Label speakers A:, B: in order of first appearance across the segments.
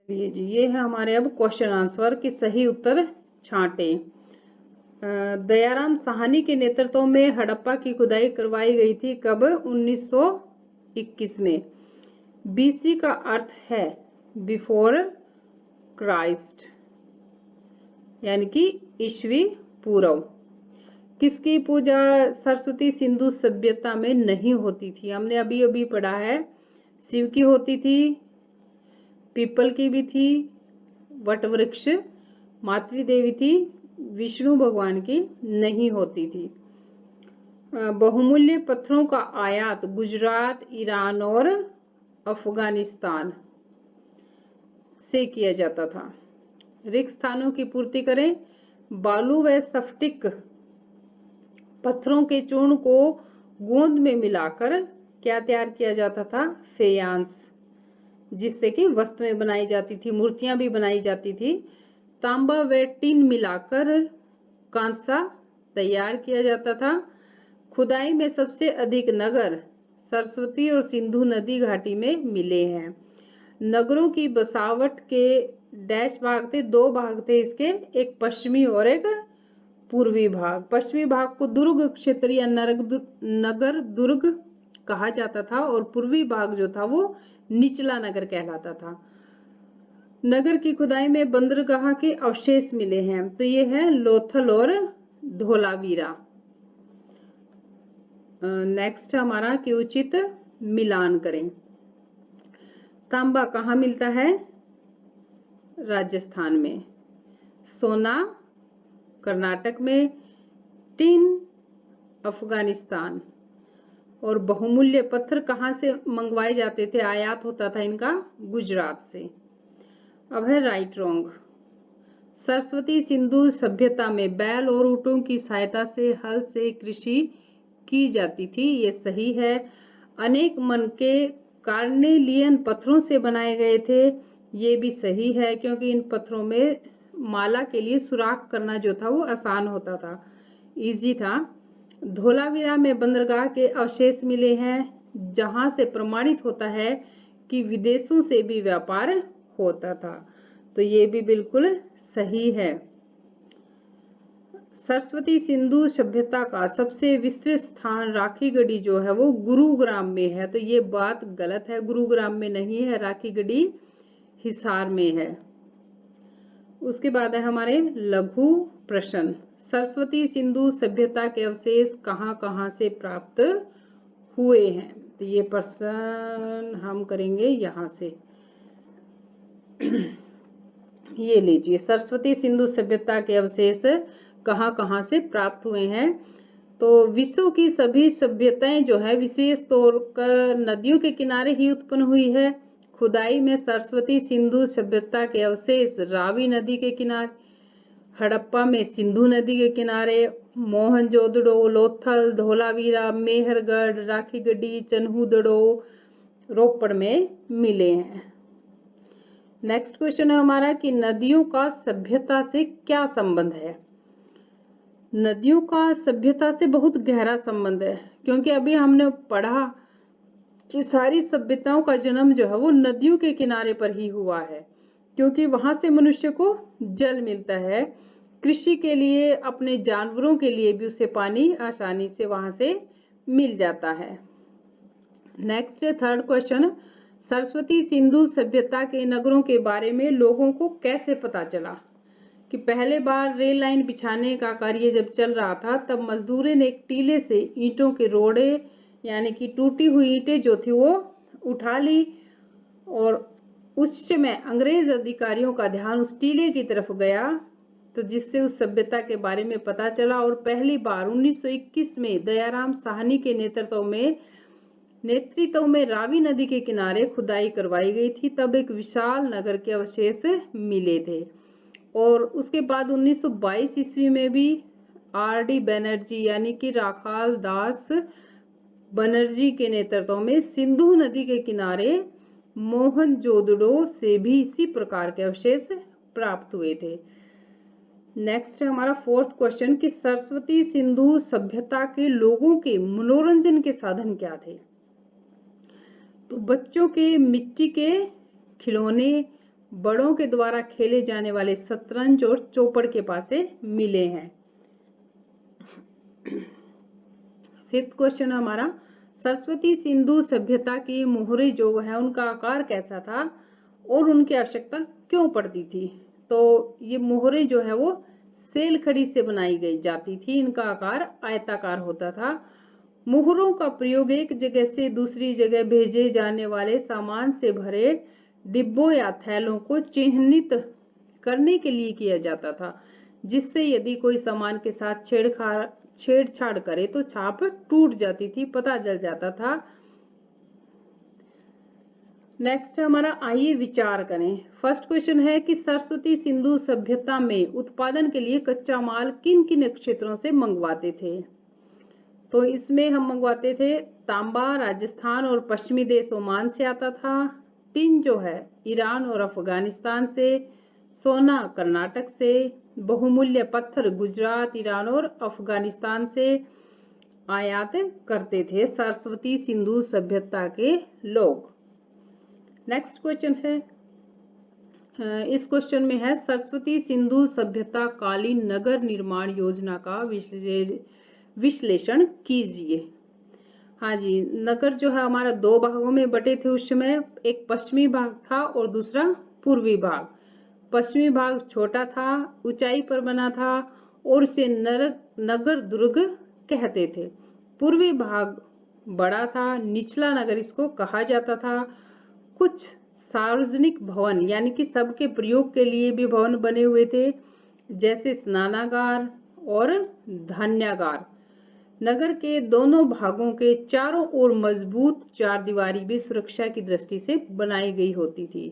A: चलिए जी, ये है हमारे अब क्वेश्चन आंसर कि सही उत्तर छांटे। दयाराम साहनी के नेतृत्व में हड़प्पा की खुदाई करवाई गई थी कब? 1921 में। बीसी का अर्थ है बिफोर क्राइस्ट, यानी कि ईस्वी पूर्व। किसकी पूजा सरस्वती सिंधु सभ्यता में नहीं होती थी? हमने अभी अभी पढ़ा है, शिव की होती थी, पीपल की भी थी, वटवृक्ष, मातृदेवी थी, विष्णु भगवान की नहीं होती थी। बहुमूल्य पत्थरों का आयात गुजरात, ईरान और अफगानिस्तान से किया जाता था। रिक्त स्थानों की पूर्ति करें। बालू व स्फटिक पत्थरों के चूर्ण को गोंद में मिलाकर क्या तैयार किया जाता था? फेयांस, जिससे कि वस्तुएं बनाई जाती थी, मूर्तियां भी बनाई जाती थी। तांबा व टिन मिलाकर कांसा तैयार किया जाता था। खुदाई में सबसे अधिक नगर सरस्वती और सिंधु नदी घाटी में मिले हैं। नगरों की बसावट के डैश भाग थे, 2 भाग थे इसके, एक पश्चिमी और एक पूर्वी भाग। पश्चिमी भाग को दुर्ग क्षेत्र या नगर दुर्ग कहा जाता था और पूर्वी भाग जो था वो निचला नगर कहलाता था। नगर की खुदाई में बंदरगाह के अवशेष मिले हैं, तो ये है लोथल और धोलावीरा। नेक्स्ट हमारा कि उचित मिलान करें। तांबा कहाँ मिलता है? राजस्थान में। सोना कर्नाटक में, टिन अफगानिस्तान। और बहुमूल्य पत्थर कहाँ से मंगवाए जाते थे, आयात होता था इनका? गुजरात से। अब है राइट रॉन्ग। सरस्वती सिंधु सभ्यता में बैल और ऊंटों की सहायता से हल से कृषि की जाती थी, ये सही है। अनेक मन के कार्नेलियन पत्थरों से बनाए गए थे, ये भी सही है, क्योंकि इन पत्थरों में माला के लिए सुराख करना जो था वो आसान होता था, इजी था। धोलावीरा में बंदरगाह के अवशेष मिले हैं, जहां से प्रमाणित होता है कि विदेशों से भी व्यापार होता था, तो ये भी बिल्कुल सही है। सरस्वती सिंधु सभ्यता का सबसे विस्तृत स्थान राखीगढ़ी जो है वो गुरुग्राम में है, तो ये बात गलत है, गुरुग्राम में नहीं है, राखीगढ़ी हिसार में है। उसके बाद है हमारे लघु प्रश्न। सरस्वती सिंधु सभ्यता के अवशेष कहाँ कहाँ से प्राप्त हुए हैं? तो ये प्रश्न हम करेंगे यहाँ से। ये लीजिए, सरस्वती सिंधु सभ्यता के अवशेष कहाँ कहाँ से प्राप्त हुए हैं? तो विश्व की सभी सभ्यताएं जो है विशेष तौर पर नदियों के किनारे ही उत्पन्न हुई है। खुदाई में सरस्वती सिंधु सभ्यता के अवशेष रावी नदी के किनारे, हड़प्पा में सिंधु नदी के किनारे, मोहनजोदड़ो, लोथल, धोलावीरा, मेहरगढ़, राखीगढ़ी, चन्हूदड़ो, रोपड़ में मिले हैं। नेक्स्ट क्वेश्चन है हमारा कि नदियों का सभ्यता से क्या संबंध है? नदियों का सभ्यता से बहुत गहरा संबंध है, क्योंकि अभी हमने पढ़ा कि सारी सभ्यताओं का जन्म जो है वो नदियों के किनारे पर ही हुआ है, क्योंकि वहां से मनुष्य को जल मिलता है, कृषि के लिए, अपने जानवरों के लिए भी उसे पानी आसानी से वहां से मिल जाता है। Next third question, Saraswati Sindhu सभ्यता के नगरों के बारे में लोगों को कैसे पता चला? कि पहले बार रेल लाइन बिछाने का कार्य जब चल रहा था, तब मजदूरों ने एक टीले से ईंटों के रोड़े यानी कि टूटी हुई ईंटें जो थी वो उठा ली, और उस समय अंग्रेज अधिकारियों का ध्यान उस टीले की तरफ गया, तो जिससे उस सभ्यता के बारे में पता चला। और पहली बार 1921 में दयाराम साहनी के नेतृत्व में रावी नदी के किनारे खुदाई करवाई गई थी, तब एक विशाल नगर के अवशेष मिले थे। और उसके बाद 1922 ईस्वी में भी आर.डी. बनर्जी यानी कि राखाल दास बनर्जी के नेतृत्व में सिंधु नदी के किनारे मोहनजोदड़ो से भी इसी प्रकार के अवशेष प्राप्त हुए थे। नेक्स्ट है हमारा फोर्थ क्वेश्चन कि सरस्वती सिंधु सभ्यता के लोगों के मनोरंजन के साधन क्या थे? तो बच्चों के मिट्टी के खिलौने, बड़ों के द्वारा खेले जाने वाले शतरंज और चौपड़ के पास से मिले हैं। फिफ्थ क्वेश्चन हमारा, सरस्वती सिंधु सभ्यता की मोहरे जो है उनका आकार कैसा था और उनकी आवश्यकता क्यों पड़ती थी। तो ये मोहरे जो है वो सेल खड़ी से बनाई गई जाती थी, इनका आकार आयताकार होता था। मोहरों का प्रयोग एक जगह से दूसरी जगह भेजे जाने वाले सामान से भरे डिब्बों या थैलों को चिन्हित करने के लिए किया जाता था, जिससे यदि कोई सामान के साथ छेड़छाड़ करे तो छाप टूट जाती थी, पता चल जाता था। नेक्स्ट हमारा, आइए विचार करें। फर्स्ट क्वेश्चन है कि सरस्वती सिंधु सभ्यता में उत्पादन के लिए कच्चा माल किन किन क्षेत्रों से मंगवाते थे। तो इसमें हम मंगवाते थे तांबा राजस्थान और पश्चिमी देश ओमान से आता था, टिन जो है ईरान और अफगानिस्तान से, सोना कर्नाटक से, बहुमूल्य पत्थर गुजरात ईरान और अफगानिस्तान से आयात करते थे सरस्वती सिंधु सभ्यता के लोग। नेक्स्ट क्वेश्चन है, इस क्वेश्चन में है सरस्वती सिंधु सभ्यता कालीन नगर निर्माण योजना का विश्लेषण कीजिए। हाँ जी, नगर जो है हमारा दो भागों में बटे थे उस समय, एक पश्चिमी भाग था और दूसरा पूर्वी भाग। पश्चिमी भाग छोटा था, ऊंचाई पर बना था और इसे नगर दुर्ग कहते थे। पूर्वी भाग बड़ा था, निचला नगर इसको कहा जाता था। कुछ सार्वजनिक भवन यानी कि सबके प्रयोग के लिए भी भवन बने हुए थे, जैसे स्नानागार और धान्यागार। नगर के दोनों भागों के चारों ओर मजबूत चारदीवारी भी सुरक्षा की दृष्टि से बनाई गई होती थी।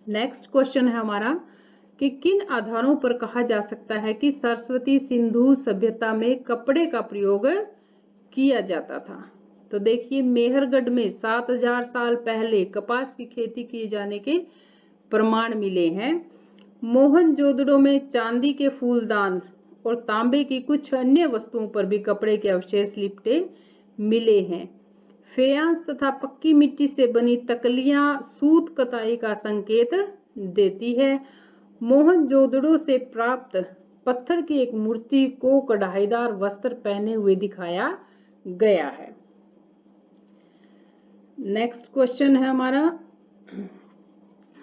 A: नेक्स्ट क्वेश्चन है हमारा कि किन आधारों पर कहा जा सकता है कि सरस्वती सिंधु सभ्यता में कपड़े का प्रयोग किया जाता था। तो देखिए, मेहरगढ़ में 7000 साल पहले कपास की खेती किए जाने के प्रमाण मिले हैं। मोहनजोदड़ो में चांदी के फूलदान और तांबे की कुछ अन्य वस्तुओं पर भी कपड़े के अवशेष लिपटे मिले हैं। फेयांस तथा पक्की मिट्टी से बनी तकलियां सूत कताई का संकेत देती है। मोहनजोदड़ो से प्राप्त पत्थर की एक मूर्ति को कढ़ाईदार वस्त्र पहने हुए दिखाया गया है। नेक्स्ट क्वेश्चन है हमारा,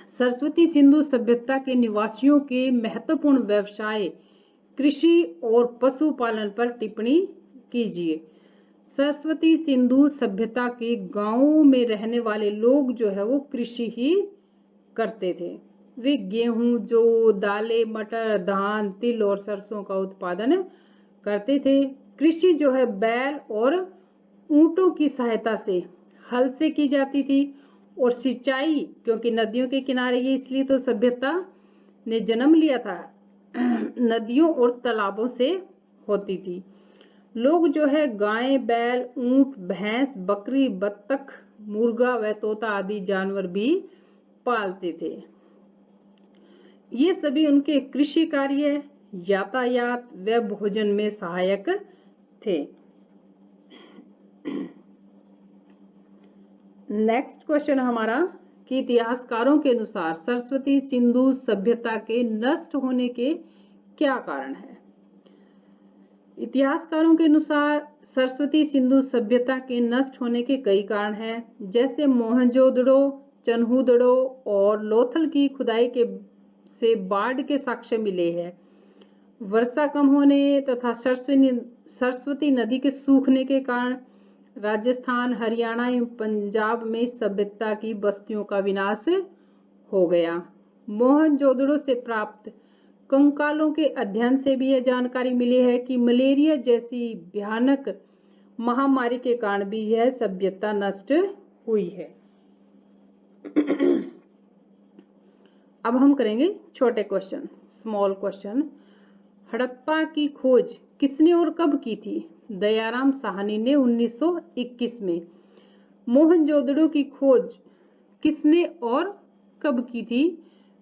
A: सरस्वती सिंधु सभ्यता के निवासियों के महत्वपूर्ण व्यवसाय कृषि और पशुपालन पर टिप्पणी कीजिए। सरस्वती सिंधु सभ्यता के गांवों में रहने वाले लोग जो है वो कृषि ही करते थे। वे गेहूं, जौ, दालें, मटर, धान, तिल और सरसों का उत्पादन करते थे। कृषि जो है बैल और ऊंटों की सहायता से हल से की जाती थी और सिंचाई, क्योंकि नदियों के किनारे ये इसलिए तो सभ्यता ने जन्म लिया था, नदियों और तालाबों से होती थी। लोग जो है गाय, बैल, ऊंट, भैंस, बकरी, बत्तख, मुर्गा व तोता आदि जानवर भी पालते थे। ये सभी उनके कृषि कार्य, यातायात व भोजन में सहायक थे। नेक्स्ट क्वेश्चन हमारा कि इतिहासकारों के अनुसार सरस्वती सिंधु सभ्यता के नष्ट होने के क्या कारण है। इतिहासकारों के अनुसार सरस्वती सिंधु सभ्यता के नष्ट होने के कई कारण हैं, जैसे मोहनजोदड़ो, चन्हूदड़ो और लोथल की खुदाई से बाढ़ के साक्ष्य मिले हैं। वर्षा कम होने तथा सरस्वती नदी के सूखने के कारण राजस्थान, हरियाणा एवं पंजाब में सभ्यता की बस्तियों का विनाश हो गया। मोहनजोदड़ो से प्राप्त कंकालों के अध्ययन से भी यह जानकारी मिली है कि मलेरिया जैसी भयानक महामारी के कारण भी यह सभ्यता नष्ट हुई है। अब हम करेंगे छोटे क्वेश्चन, स्मॉल क्वेश्चन। हड़प्पा की खोज किसने और कब की थी। दयाराम साहनी ने 1921 में। मोहनजोदड़ो की खोज किसने और कब की थी।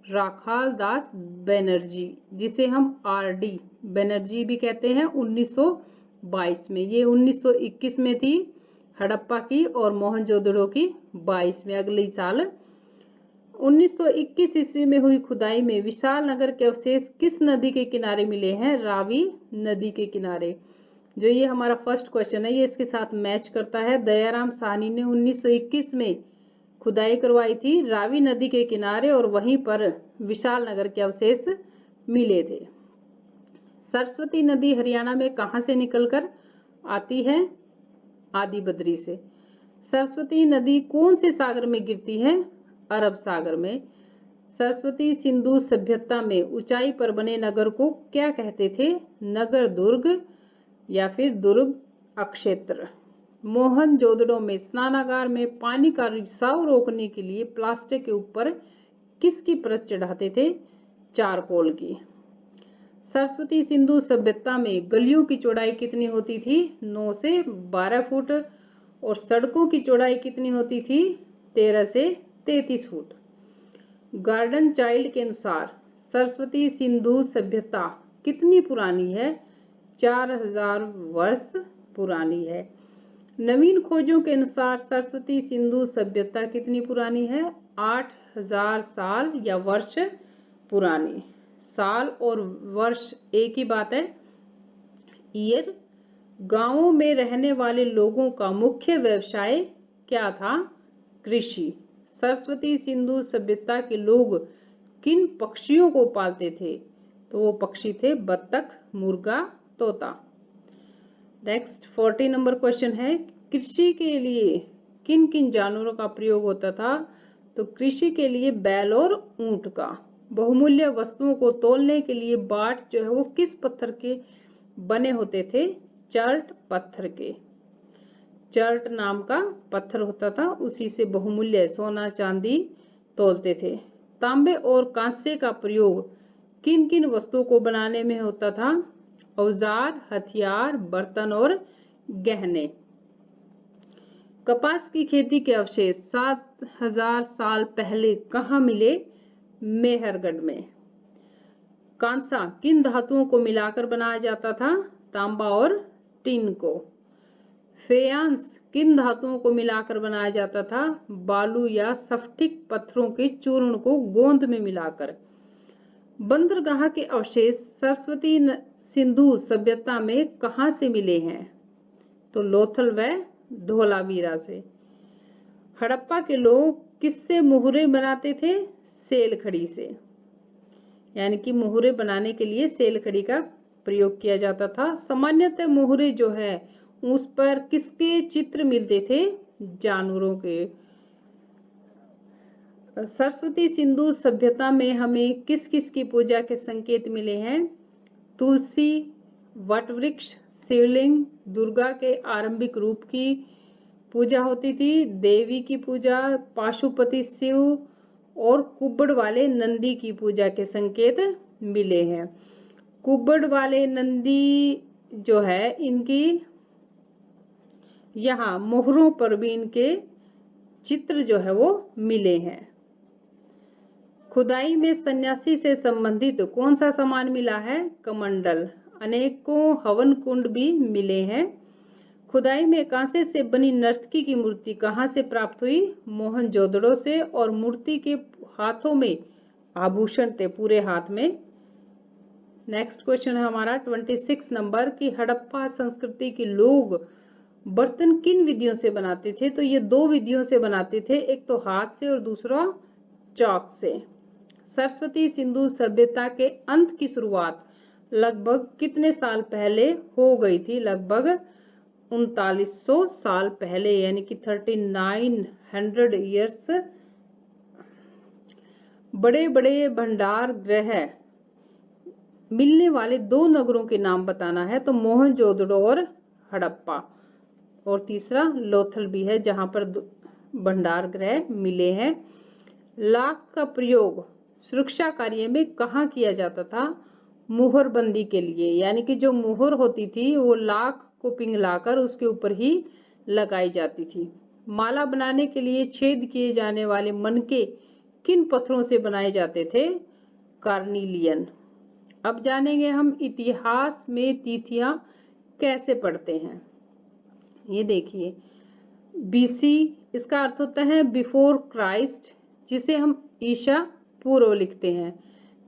A: राखाल दास बनर्जी, जिसे हम आरडी बनर्जी भी कहते हैं, 1922 में। ये 1921 में थी हड़प्पा की और मोहनजोदड़ो की 22 में, अगले साल 1921 ईस्वी में हुई खुदाई में विशाल नगर के अवशेष किस नदी के किनारे मिले हैं? रावी नदी के किनारे। जो ये हमारा फर्स्ट क्वेश्चन है ये इसके साथ मैच करता है। दयाराम साहनी ने 1921 में खुदाई करवाई थी रावी नदी के किनारे और वहीं पर विशाल नगर के अवशेष मिले थे। सरस्वती नदी हरियाणा में कहां से निकलकर आती है? आदि बद्री से। सरस्वती नदी कौन से सागर में गिरती है? अरब सागर में। सरस्वती सिंधु सभ्यता में ऊंचाई पर बने नगर को क्या कहते थे? नगर दुर्ग या फिर दुर्ग अक्षेत्र। मोहनजोदड़ो में स्नानागार में पानी का रिसाव रोकने के लिए प्लास्टिक के ऊपर किसकी परत चढ़ाते थे? चारकोल की। सरस्वती सिंधु सभ्यता में गलियों की चौड़ाई कितनी होती थी? 9 से 12 फुट। और सड़कों की चौड़ाई कितनी होती थी? 13 से 33 फुट। गार्डन चाइल्ड के अनुसार सरस्वती सिंधु सभ्यता कितनी पुरानी है? 4000 वर्ष पुरानी है। नवीन खोजों के अनुसार सरस्वती सिंधु सभ्यता कितनी पुरानी है? 8000 साल या वर्ष पुरानी। साल और वर्ष एक ही बात है, ईयर। गांवों में रहने वाले लोगों का मुख्य व्यवसाय क्या था? कृषि। सरस्वती सिंधु सभ्यता के लोग किन पक्षियों को पालते थे? तो वो पक्षी थे बत्तख, मुर्गा, तोता। नेक्स्ट 40 नंबर क्वेश्चन है, कृषि के लिए किन किन जानवरों का प्रयोग होता था? तो कृषि के लिए बैल और ऊंट का। बहुमूल्य वस्तुओं को तोलने के लिए बाट जो है वो किस पत्थर के बने होते थे? चर्ट पत्थर के। चर्ट नाम का पत्थर होता था, उसी से बहुमूल्य सोना चांदी तोलते थे। तांबे और कांसे का प्रयोग किन किन वस्तुओं को बनाने में होता था? औजार, हथियार, बर्तन और गहने। कपास की खेती के अवशेष 7000 साल पहले कहाँ मिले? मेहरगढ़ में। कांसा किन धातुओं को मिलाकर बनाया जाता था? तांबा और टिन को। फेयांस किन धातुओं को मिलाकर बनाया जाता था? बालू या स्फटिक पत्थरों के चूर्ण को गोंद में मिलाकर। बंदरगाह के अवशेष सरस्वती सिंधु सभ्यता में कहां से मिले हैं? तो लोथल व धोलावीरा से। हड़प्पा के लोग किससे मुहरे बनाते थे? सेलखड़ी से। यानी कि मुहरे बनाने के लिए सेलखड़ी का प्रयोग किया जाता था। सामान्यतः मुहरे जो है उस पर किसके चित्र मिलते थे? जानवरों के। सरस्वती सिंधु सभ्यता में हमें किस किस की पूजा के संकेत मिले हैं? तुलसी, वटवृक्ष, शिवलिंग, दुर्गा के आरंभिक रूप की पूजा होती थी, देवी की पूजा, पाशुपति शिव और कुब्बड़ वाले नंदी की पूजा के संकेत मिले हैं। कुब्बड़ वाले नंदी जो है इनकी यहाँ मोहरों पर भी इनके चित्र जो है वो मिले हैं। खुदाई में सन्यासी से संबंधित कौन सा सामान मिला है? कमंडल। अनेकों हवन कुंड भी मिले हैं। खुदाई में कांसे से बनी नर्तकी की मूर्ति कहाँ से प्राप्त हुई? मोहनजोदड़ो से। और मूर्ति के हाथों में आभूषण थे, पूरे हाथ में। नेक्स्ट क्वेश्चन है हमारा 26 नंबर की हड़प्पा संस्कृति के लोग बर्तन किन विधियों से बनाते थे? तो ये 2 विधियों से बनाते थे, एक तो हाथ से और दूसरा चौक से। सरस्वती सिंधु सभ्यता के अंत की शुरुआत लगभग कितने साल पहले हो गई थी? लगभग 3900 साल पहले, यानी कि 3900 ईयर्स। बड़े बड़े भंडार गृह मिलने वाले 2 नगरों के नाम बताना है। तो मोहनजोदड़ो और हड़प्पा। और तीसरा लोथल भी है जहां पर भंडार गृह मिले हैं। लाख का प्रयोग सुरक्षा कार्य में कहाँ किया जाता था? मुहरबंदी के लिए। यानी कि जो मुहर होती थी वो लाख को पिघलाकर उसके ऊपर ही लगाई जाती थी। माला बनाने के लिए छेद किए जाने वाले मनके किन पत्थरों से बनाए जाते थे? कार्निलियन। अब जानेंगे हम इतिहास में तिथियां कैसे पढ़ते हैं। ये देखिए, बीसी इसका अर्थ होता है बिफोर क्राइस्ट, जिसे हम ईसा पूर्व लिखते हैं।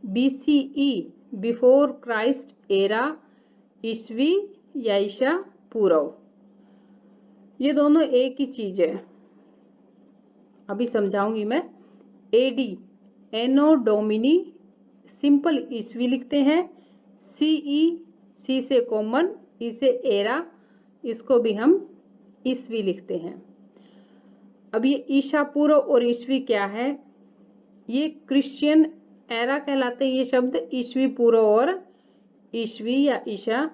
A: BCE बिफोर क्राइस्ट एरा, ईसवी या ईसा पूर्व, ये दोनों एक ही चीज है, अभी समझाऊंगी मैं। AD एनो डोमिनी सिंपल ईसवी लिखते हैं। CE सी से कॉमन, ई से एरा, इसको भी हम ईसवी लिखते हैं। अब ये ईसा पूर्व और ईसवी क्या है, ये क्रिश्चियन एरा कहलाते हैं ये शब्द, ईसवी पूर्व और ईसवी या ईसा।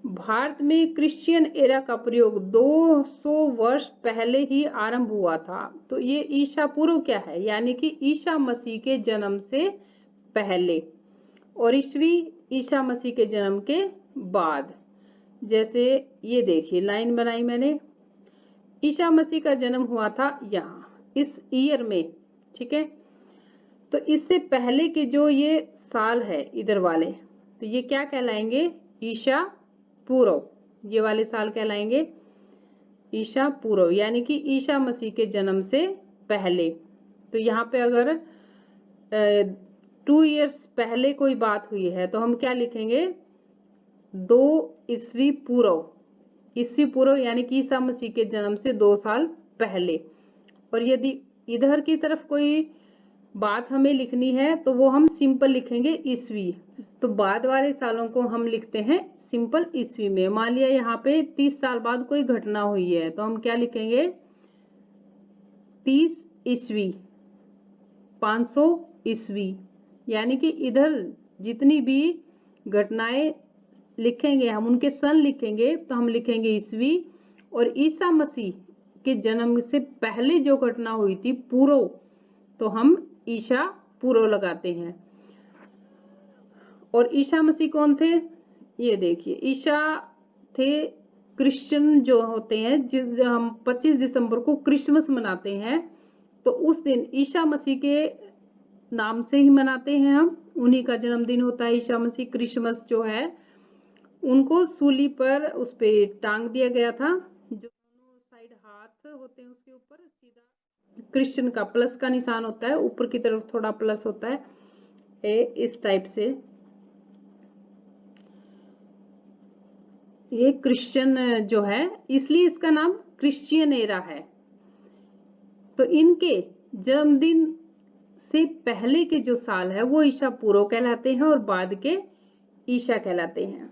A: भारत में क्रिश्चियन एरा का प्रयोग 200 वर्ष पहले ही आरंभ हुआ था। तो ये ईसा पूर्व क्या है, यानी कि ईसा मसीह के जन्म से पहले, और ईसवी ईसा मसीह के जन्म के बाद। जैसे ये देखिए लाइन बनाई मैंने, ईसा मसीह का जन्म हुआ था यहाँ इस ईयर में, ठीक है। तो इससे पहले के जो ये साल है इधर वाले, तो ये क्या कहलाएंगे, ईसा पूर्व, ये वाले साल कहलाएंगे ईसा पूर्व, यानी कि ईसा मसीह के जन्म से पहले। तो यहाँ पे अगर 2 ईयर्स पहले कोई बात हुई है तो हम क्या लिखेंगे, 2 ईस्वी पूर्व, ईस्वी पूर्व यानी कि ईसा मसीह के जन्म से 2 साल पहले। और यदि इधर की तरफ कोई बात हमें लिखनी है तो वो हम सिंपल लिखेंगे ईस्वी। तो बाद वाले सालों को हम लिखते हैं सिंपल ईस्वी में। मान लिया यहाँ पे 30 साल बाद कोई घटना हुई है तो हम क्या लिखेंगे, 30 ईस्वी, 500 ईस्वी, यानी कि इधर जितनी भी घटनाएं लिखेंगे हम उनके सन लिखेंगे तो हम लिखेंगे ईस्वी, और ईसा मसीह के जन्म से पहले जो घटना हुई थी पूर्व, तो हम ईसा पूर्व लगाते हैं। और ईसा मसीह कौन थे, ये देखिए, ईसा थे क्रिश्चियन जो होते हैं, हम 25 दिसंबर को क्रिसमस मनाते हैं, तो उस दिन ईसा मसीह के नाम से ही मनाते हैं हम, उन्हीं का जन्मदिन होता है ईसा मसीह। क्रिसमस जो है उनको सूली पर उस पे टांग दिया गया था, जो दोनों साइड हाथ होते हैं उसके ऊपर सीधा क्रिश्चियन का प्लस का निशान होता है, ऊपर की तरफ थोड़ा प्लस होता है इस टाइप से। ये क्रिश्चियन जो है इसलिए इसका नाम क्रिश्चियन एरा है। तो इनके जन्मदिन से पहले के जो साल है वो ईसा पूर्व कहलाते हैं और बाद के ईसा कहलाते हैं।